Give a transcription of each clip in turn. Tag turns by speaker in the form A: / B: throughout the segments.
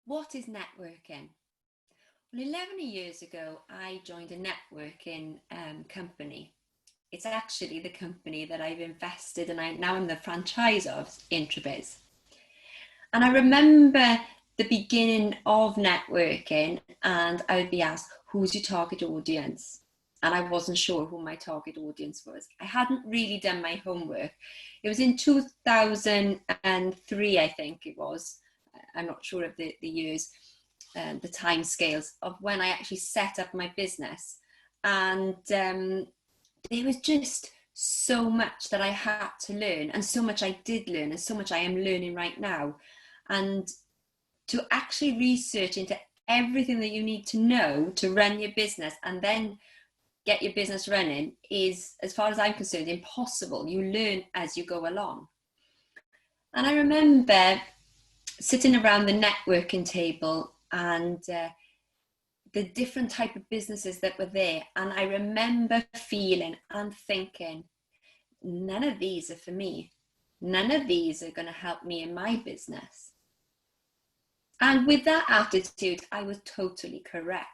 A: What is networking? Well, 11 years ago, I joined a networking company. It's actually the company that I've invested in. Now I'm the franchise of, Introbiz. And I remember the beginning of networking, and I would be asked, who's your target audience? And I wasn't sure who my target audience was. I hadn't really done my homework. It was in 2003, I think it was. I'm not sure of the years, the time scales of when I actually set up my business. And there was just so much that I had to learn, and so much I did learn, and so much I am learning right now. And to actually research into everything that you need to know to run your business and then get your business running is, as far as I'm concerned, impossible. You learn as you go along. And I remember sitting around the networking table and the different type of businesses that were there. And I remember feeling and thinking, none of these are for me. None of these are going to help me in my business. And with that attitude, I was totally correct.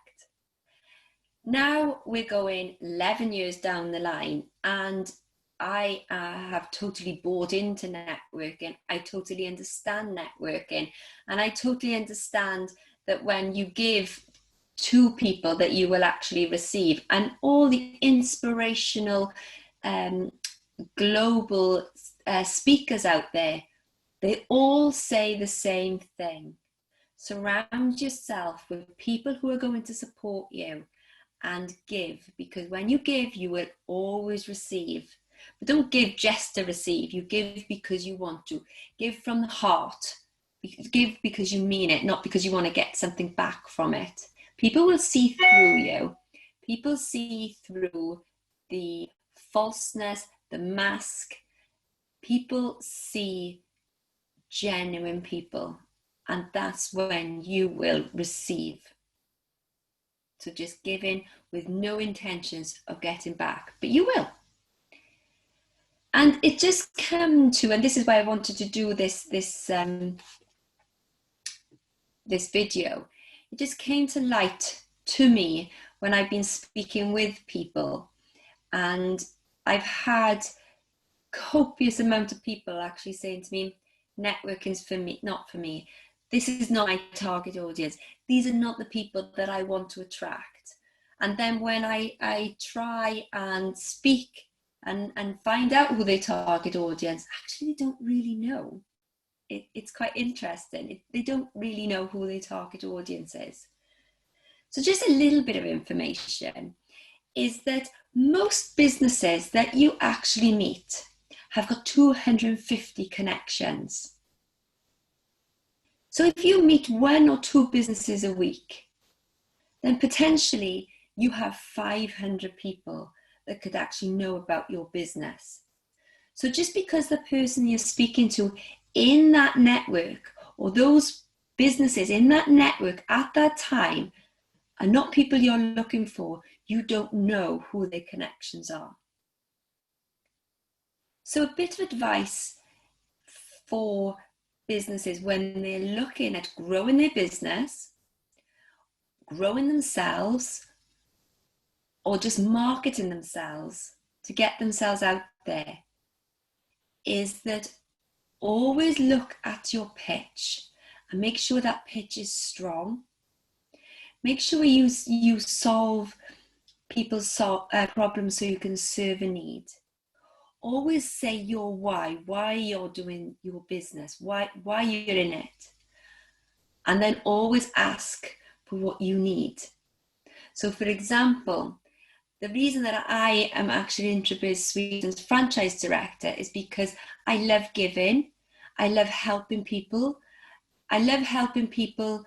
A: Now we're going 11 years down the line, and I have totally bought into networking. I totally understand networking, and I totally understand that when you give to people that you will actually receive. And all the inspirational global speakers out there, they all say the same thing. Surround yourself with people who are going to support you and give, because when you give, you will always receive. But don't give just to receive. You give because you want to. Give from the heart. Give because you mean it, not because you want to get something back from it. People will see through you. People see through the falseness, the mask. People see genuine people, and that's when you will receive. So just giving with no intentions of getting back, but you will. And it just came to, and this is why I wanted to do this video. It just came to light to me when I've been speaking with people, and I've had copious amount of people actually saying to me, networking's for me, not for me. This is not my target audience. These are not the people that I want to attract. And then when I try and speak and find out who their target audience, actually they don't really know. It's quite interesting. They don't really know who their target audience is. So just a little bit of information is that most businesses that you actually meet have got 250 connections. So if you meet 1 or 2 businesses a week, then potentially you have 500 people that could actually know about your business. So just because the person you're speaking to in that network, or those businesses in that network at that time, are not people you're looking for, you don't know who their connections are. So a bit of advice for businesses when they're looking at growing their business, growing themselves, or just marketing themselves to get themselves out there, is that always look at your pitch and make sure that pitch is strong. Make sure you solve people's problems so you can serve a need. Always say your why you're doing your business, why you're in it. And then always ask for what you need. So for example, the reason that I am actually Introbiz Sweden's franchise director is because I love giving. I love helping people. I love helping people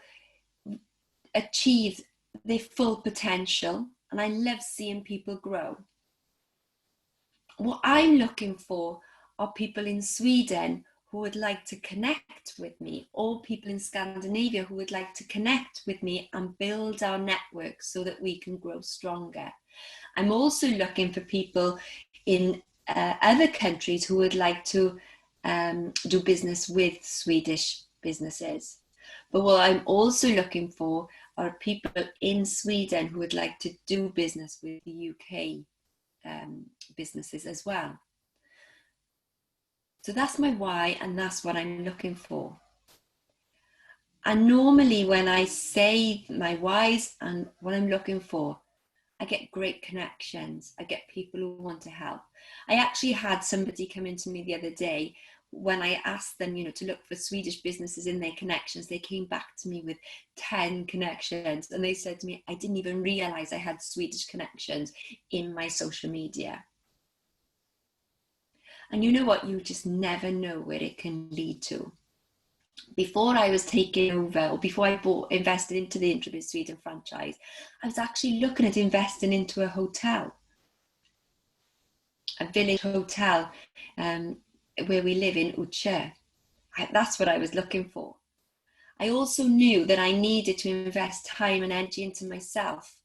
A: achieve their full potential. And I love seeing people grow. What I'm looking for are people in Sweden who would like to connect with me, or people in Scandinavia who would like to connect with me and build our network so that we can grow stronger. I'm also looking for people in other countries who would like to do business with Swedish businesses. But what I'm also looking for are people in Sweden who would like to do business with the UK businesses as well. So that's my why, and that's what I'm looking for. And normally when I say my whys and what I'm looking for, I get great connections. I get people who want to help. I actually had somebody come into me the other day when I asked them, to look for Swedish businesses in their connections. They came back to me with 10 connections, and they said to me, I didn't even realize I had Swedish connections in my social media. And you know what? You just never know where it can lead to. Before I was taken over, or before I invested into the Introbiz Sweden franchise, I was actually looking at investing into a hotel, a village hotel, where we live in Utsjö. That's what I was looking for. I also knew that I needed to invest time and energy into myself.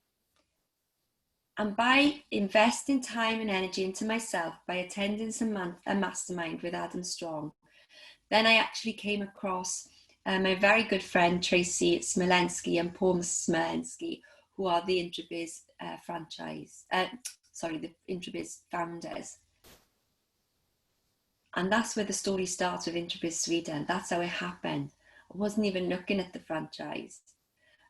A: And by investing time and energy into myself, by attending a mastermind with Adam Strong, then I actually came across my very good friend Tracy Smolensky and Paul Smolensky, who are the Introbiz the Introbiz founders. And that's where the story starts with Introbiz Sweden. That's how it happened. I wasn't even looking at the franchise.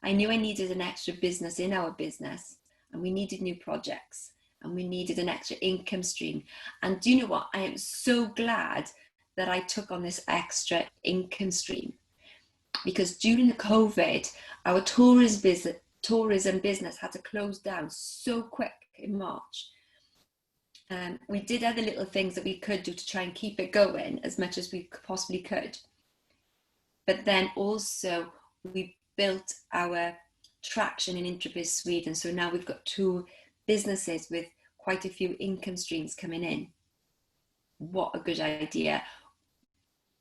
A: I knew I needed an extra business in our business, and we needed new projects, and we needed an extra income stream. And do you know what? I am so glad that I took on this extra income stream, because during the COVID, our tourism business had to close down so quick in March. We did other little things that we could do to try and keep it going as much as we possibly could. But then also we built our traction in Introbiz Sweden. So now we've got 2 businesses with quite a few income streams coming in. What a good idea.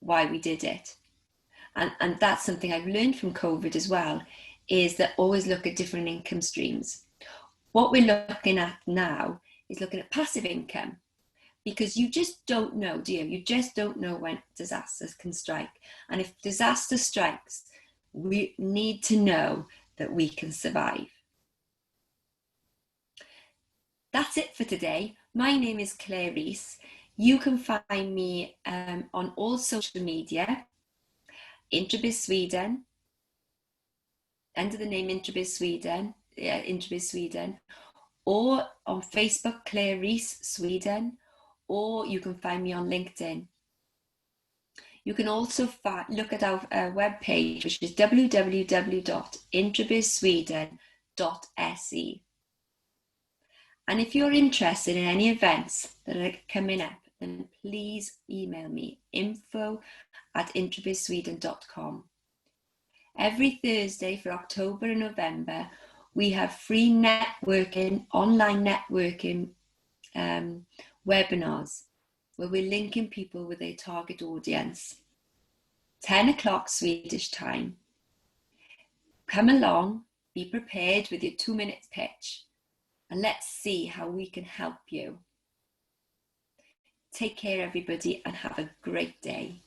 A: Why we did it. And that's something I've learned from COVID as well, is that always look at different income streams. What we're looking at now is looking at passive income, because you just don't know, do you? You just don't know when disasters can strike. And if disaster strikes, we need to know that we can survive. That's it for today. My name is Claire Rees. You can find me on all social media, Introbiz Sweden, under the name Introbiz Sweden, or on Facebook, Claire Rees Sweden, or you can find me on LinkedIn. You can also look at our webpage, which is www.introbizsweden.se. And if you're interested in any events that are coming up, then please email me, info@introbizsweden.com. Every Thursday for October and November, we have free online networking webinars where we're linking people with their target audience. 10 o'clock Swedish time. Come along, be prepared with your 2-minute pitch, and let's see how we can help you. Take care, everybody, and have a great day.